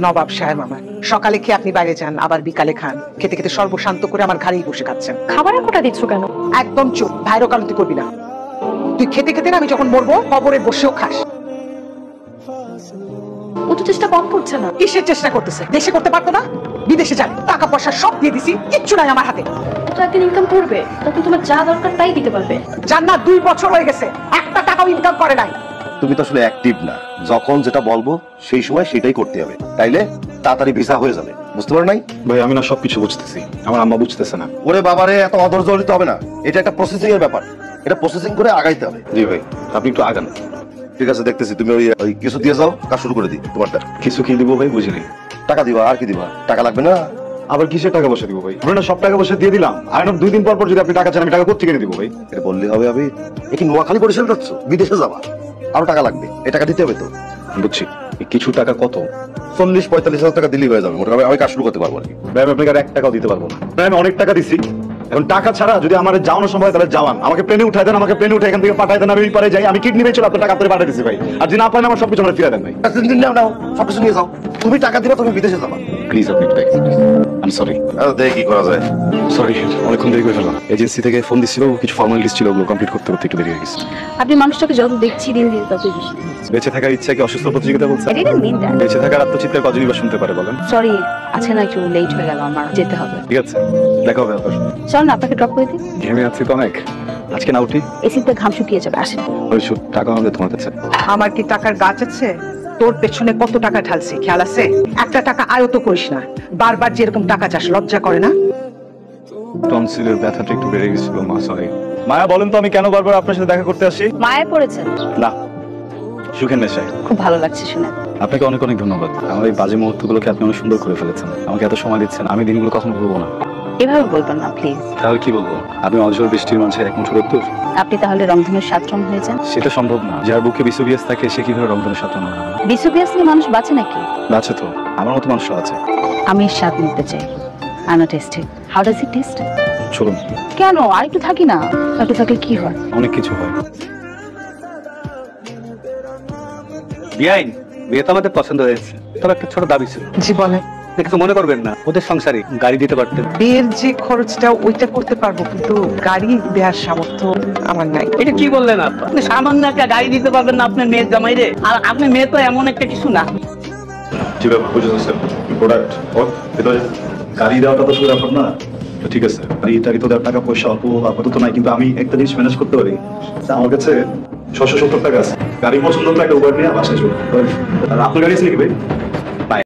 নবাব সাহেব আমার সকালে খেয়ে আপনি বাইরে যান, আবার বিকালে খান। খেতে খেতে সর্বশান্ত করে আমার ঘাড়েই বসে খাচ্ছেন। খাবারের কোটা দিচ্ছ কেন? একদম চুপ, ভাইরও কালতি করবি না। তুই খেতে খেতে না আমি যখন মরবো কবরে বসেও খাস। ও তো চেষ্টা কম করছে না। কিসের চেষ্টা করতেছে? দেশে করতে পারতো না? বিদেশে যাবে, টাকা পয়সা সব দিয়ে দিছি, কিচ্ছু নাই আমার হাতে। তো একদিন ইনকাম করবে, তখন তোমার যা দরকার তাই দিতে পারবে। জান্নাত 2 বছর হয়ে গেছে, একটা টাকাও ইনকাম করে নাই। তুমি তো আসলে অ্যাক্টিভ না, যখন যেটা বলবো সেই সময় সেটাই করতে হবে, তাইলে তাড়াতাড়ি ভিসা হয়ে যাবে। বুঝতে পারো নাই? ভাই আমি না সবকিছু বুঝতেছি, আমার আম্মা বুঝতেছে না। ওরে বাবারে, এত অধৈর্য হতে হবে না, এটা একটা প্রসেসিং এর ব্যাপার, এটা প্রসেসিং করে আগাইতে হবে। জি ভাই, আপনি একটু আগান। ঠিক আছে, দেখতেছি। তুমি ওই কিছু দিয়ে যাও, কাজ শুরু করে দিই। তোমারটা কিছু কি দিব ভাই বুঝিনি। টাকা দিবা, আর কি দিবা? টাকা লাগবে না? আবার কিসের টাকা পয়সা দিব ভাই? আমরা না সব টাকা পয়সা দিয়ে দিলাম, আর 2 দিন পর যদি আপনি টাকা চান আমি টাকা কোথা থেকে দিব ভাই? এটা বললে হবে? আমি কি নোয়াখালী পরিশোধ করছ? বিদেশে যাবা, আরো টাকা লাগবে, এই টাকা দিতে হবে তো। বুঝছি, কিছু টাকা কত? 40-45 হাজার টাকা দিলেই হয়ে যাবে মোটামুটি, আমি কাজ শুরু করতে পারবো আর কি। ভাই আপনাকে আর 1 টাকাও দিতে পারবো না। আমি অনেক টাকা দিছি, এখন টাকা ছাড়া যদি আমার যাওয়ানোর সময় তাহলে যাওয়ান, আমাকে প্লেনে উঠাই দেন, আমাকে প্লেনে উঠে এখান থেকে পাঠাই দেন, আমি ওই পারে যাই। আমি কিডনি বেচে আপনার টাকা আপনার পাঠিয়ে দিচ্ছি ভাই, আর যদি না পারেন আমার সবকিছু আমরা ফিরে দেন ভাই। নাও, সবকিছু নিয়ে যাও। তুমি টাকা দিবা, তুমি বিদেশে যাবা। প্লিজ আপনি আমি সরি। দেখি কি করা যায়। সরি, অনেকক্ষণ দেরি করে ফেললাম। এজেন্সি থেকে ফোন দিচ্ছিল, কিছু ফর্মালিটিস ছিল, ওগুলো কমপ্লিট করতে করতে একটু দেরি হয়ে গেছে। আপনি মানুষটাকে যত দেখছি দিন দিন ততই বেশি বেঁচে থাকার ইচ্ছা কি অসুস্থ প্রতিযোগিতা বলছে? বেঁচে থাকার আত্মচিৎকার কজনই বা শুনতে পারে বলেন? সরি, আজকে না একটু লেট হয়ে গেল, আমার যেতে হবে। ঠিক আছে, দেখা হবে আবার। চল না, আপনাকে ড্রপ করে দিই। ঘেমে আছি তো অনেক, আজকে না উঠি? এসিতে ঘাম শুকিয়ে যাবে, আসেন। ওই টাকা হবে তোমার কাছে? আমার কি টাকার গাছ আছে? তোর পেছনে কত টাকা ঢালছি খেয়াল আছে? একটা টাকা আয়ত করিস না, বারবার যেরকম টাকা চাস, লজ্জা করে না? টনসিলের ব্যথাটা একটু বেড়ে গেছিল মা, সরি। মায়া বলেন তো আমি কেন বারবার আপনার সাথে দেখা করতে আসি? মায়ে পড়েছেন? না, সুখের নেশায়। খুব ভালো লাগছে শুনে। আপনাকে অনেক অনেক ধন্যবাদ। আমার এই বাজে মুহূর্তগুলোকে আপনি অনেক সুন্দর করে ফেলেছেন, আমাকে এত সময় দিচ্ছেন, আমি দিনগুলো কখনো ভুলবো না। এভাবে বলবেন না প্লিজ। তাহলে কি বলবো? আপনি অঝোর বৃষ্টির মাঝে এক মুঠো রোদ্দুর। আপনি তাহলে রংধনুর 7 রং হয়ে যান। সেটা সম্ভব না, যার বুকে বিসুবিয়াস থাকে সে কিভাবে রংধনুর 7 রং হবে? বিসুবিয়াস নিয়ে মানুষ বাঁচে নাকি? আছে তো, আমার মতো মানুষও আছে। আমি স্বাদ নিতে চাই। আনা test. How does it test? চলুন। কেন? আর একটু থাকি না। একটু থাকলে কি হয়? অনেক কিছু হয়। বিয়াইন, বিয়ে তো আমাদের পছন্দ হয়েছে, তবে একটা ছোট দাবি ছিল। জি বলেন। কিছু মনে করবেন না, ওদের সংসারে গাড়ি দিতে পারতেন। বিয়ের যে খরচটা ওইটা করতে পারবো, কিন্তু গাড়ি দেওয়ার সামর্থ্য আমার নাই। এটা কি বললেন আপনি? সামান্য একটা গাড়ি দিতে পারবেন না আপনার মেয়ের জামাইরে? আর আপনার মেয়ে তো এমন একটা কিছু না। জি বাবা, বুঝেছেন প্রোডাক্ট ওর ভিতরে গাড়ি দেওয়াটা তো শুধু ব্যাপার না। ঠিক আছে, গাড়ি তো দেওয়ার টাকা পয়সা অল্প আপাতত নাই, কিন্তু আমি একটা জিনিস ম্যানেজ করতে পারি। আমার কাছে 670 টাকা আছে, গাড়ি পছন্দ তো একটা উবার নিয়ে বাসায় চলে। আর আপনার গাড়ি আছে নাকি ভাই?